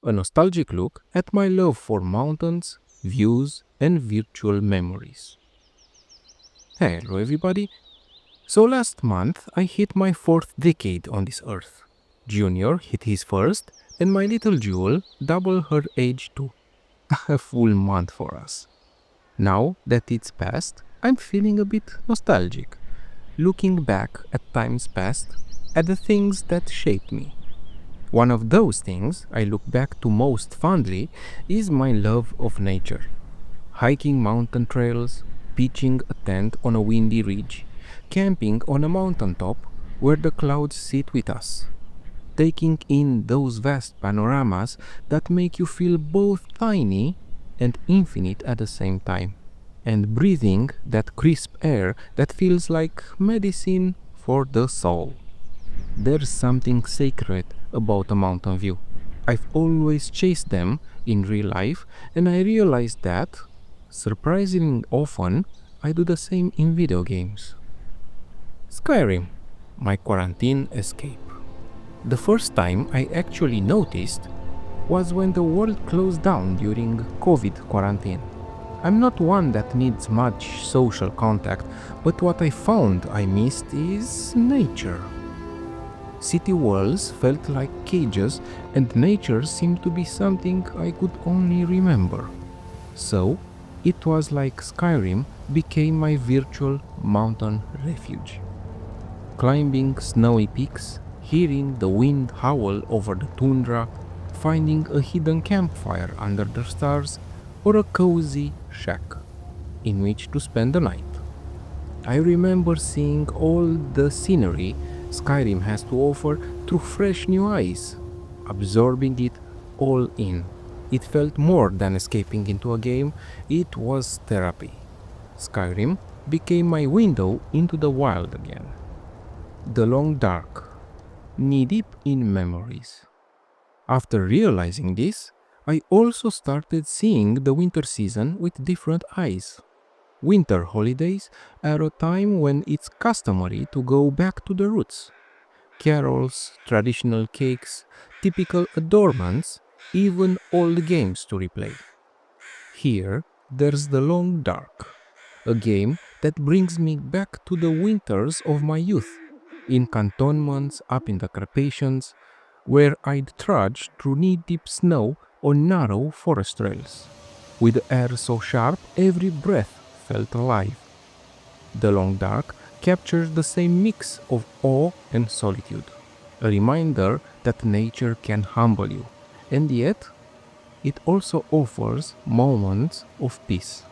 a nostalgic look at my love for mountains, views, and virtual memories. Hello everybody! So last month I hit my 4th decade on this earth. Junior hit his first, and my little Jewel doubled her age too. A full month for us. Now that it's past, I'm feeling a bit nostalgic, looking back at times past, at the things that shaped me. One of those things I look back to most fondly is my love of nature. Hiking mountain trails, pitching a tent on a windy ridge, camping on a mountaintop where the clouds sit with us, taking in those vast panoramas that make you feel both tiny and infinite at the same time, and breathing that crisp air that feels like medicine for the soul. There's something sacred about a mountain view. I've always chased them in real life, and I realized that, surprisingly often, I do the same in video games. Skyrim, my quarantine escape. The first time I actually noticed was when the world closed down during COVID quarantine. I'm not one that needs much social contact, but what I found I missed is nature. City walls felt like cages, and nature seemed to be something I could only remember. So, it was like Skyrim became my virtual mountain refuge. Climbing snowy peaks, hearing the wind howl over the tundra, finding a hidden campfire under the stars, or a cozy shack in which to spend the night. I remember seeing all the scenery Skyrim has to offer through fresh new eyes, absorbing it all in. It felt more than escaping into a game, it was therapy. Skyrim became my window into the wild again. The long dark, knee-deep in memories. After realizing this, I also started seeing the winter season with different eyes. Winter holidays are a time when it's customary to go back to the roots. Carols, traditional cakes, typical adornments, even old games to replay. Here, there's the Long Dark, a game that brings me back to the winters of my youth, in cantonments up in the Carpathians, where I'd trudge through knee-deep snow on narrow forest trails. With the air so sharp, every breath felt alive. The Long Dark captures the same mix of awe and solitude, a reminder that nature can humble you, and yet it also offers moments of peace,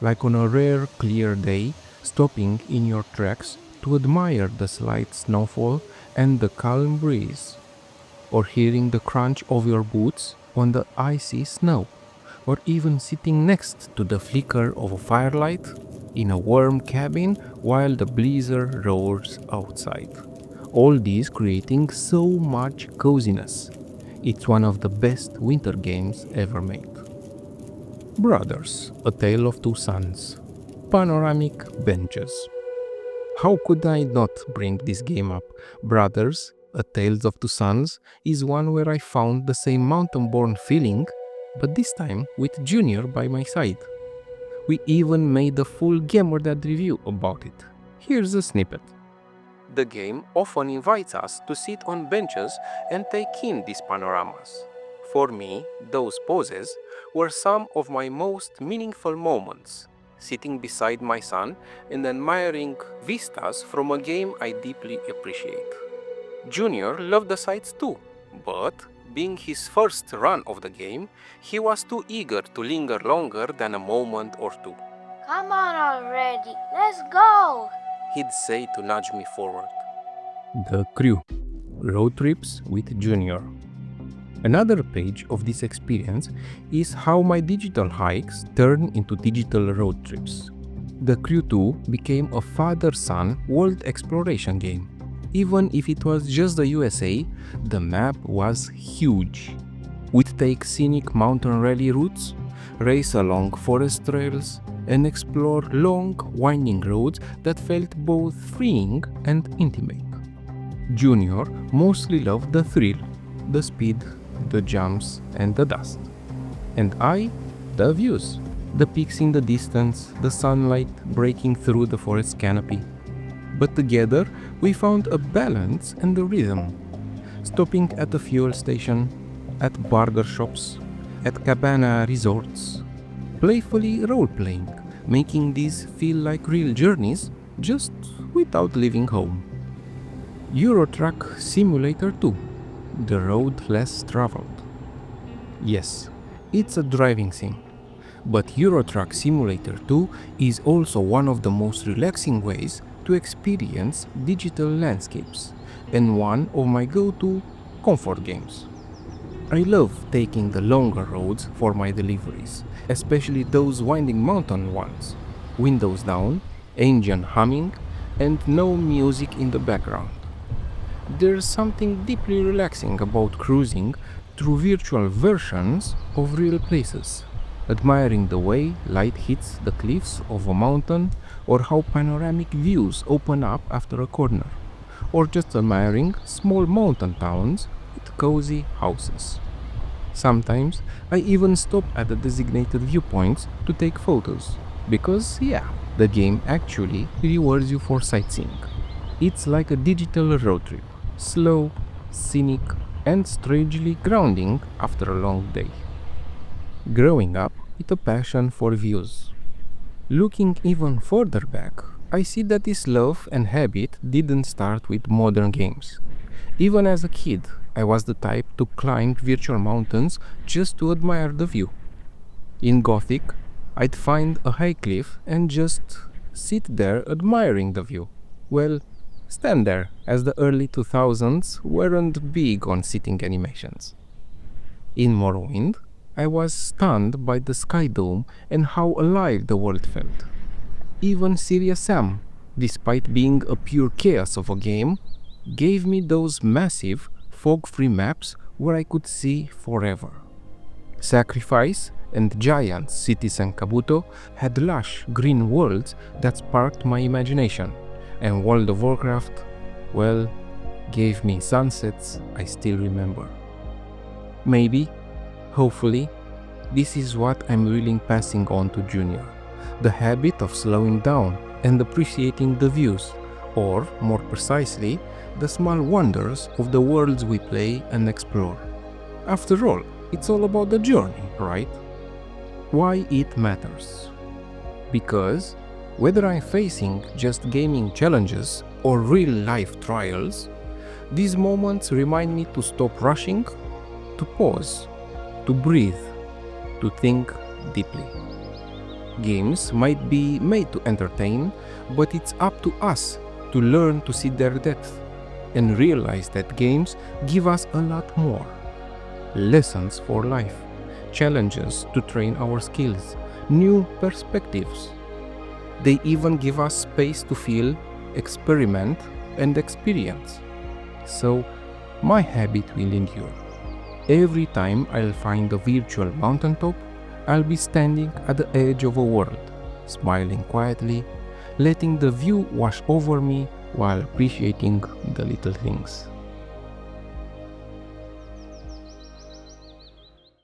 like on a rare clear day, stopping in your tracks to admire the slight snowfall and the calm breeze, or hearing the crunch of your boots on the icy snow, or even sitting next to the flicker of a firelight in a warm cabin while the blizzard roars outside. All these creating so much coziness. It's one of the best winter games ever made. Brothers, A Tale of Two Sons. Panoramic benches. How could I not bring this game up? Brothers, A Tale of Two Sons is one where I found the same mountain-born feeling, but this time with Junior by my side. We even made a full Gamer Dad review about it. Here's a snippet. The game often invites us to sit on benches and take in these panoramas. For me, those poses were some of my most meaningful moments, sitting beside my son and admiring vistas from a game I deeply appreciate. Junior loved the sights too, but being his first run of the game, he was too eager to linger longer than a moment or two. Come on already, let's go! He'd say to nudge me forward. The Crew. Road trips with Junior. Another page of this experience is how my digital hikes turn into digital road trips. The Crew 2 became a father-son world exploration game. Even if it was just the USA, the map was huge. We'd take scenic mountain rally routes, race along forest trails, and explore long, winding roads that felt both freeing and intimate. Junior mostly loved the thrill, the speed, the jumps and the dust. And I, the views, the peaks in the distance, the sunlight breaking through the forest canopy. But together we found a balance and a rhythm, stopping at the fuel station, at burger shops, at cabana resorts, playfully role-playing, making these feel like real journeys just without leaving home. EuroTruck Simulator 2, the road less traveled. Yes, it's a driving sim, but EuroTruck Simulator 2 is also one of the most relaxing ways to experience digital landscapes and one of my go-to comfort games. I love taking the longer roads for my deliveries, especially those winding mountain ones. Windows down, engine humming, and no music in the background. There's something deeply relaxing about cruising through virtual versions of real places, admiring the way light hits the cliffs of a mountain or how panoramic views open up after a corner, or just admiring small mountain towns with cozy houses. Sometimes I even stop at the designated viewpoints to take photos, because the game actually rewards you for sightseeing. It's like a digital road trip, slow, scenic, and strangely grounding after a long day. Growing up with a passion for views. Looking even further back, I see that this love and habit didn't start with modern games. Even as a kid, I was the type to climb virtual mountains just to admire the view. In Gothic, I'd find a high cliff and just sit there admiring the view. Well, stand there, as the early 2000s weren't big on sitting animations. In Morrowind, I was stunned by the sky dome and how alive the world felt. Even Serious Sam, despite being a pure chaos of a game, gave me those massive, fog-free maps where I could see forever. Sacrifice and Giants Cities and Kabuto had lush, green worlds that sparked my imagination, and World of Warcraft, well, gave me sunsets I still remember. Maybe, hopefully, this is what I'm really passing on to Junior, the habit of slowing down and appreciating the views, or, more precisely, the small wonders of the worlds we play and explore. After all, it's all about the journey, right? Why it matters? Because whether I'm facing just gaming challenges or real-life trials, these moments remind me to stop rushing, to pause, to breathe, to think deeply. Games might be made to entertain, but it's up to us to learn to see their depth and realize that games give us a lot more. Lessons for life, challenges to train our skills, new perspectives. They even give us space to feel, experiment, and experience. So, my habit will endure. Every time I'll find a virtual mountaintop, I'll be standing at the edge of a world, smiling quietly, letting the view wash over me while appreciating the little things.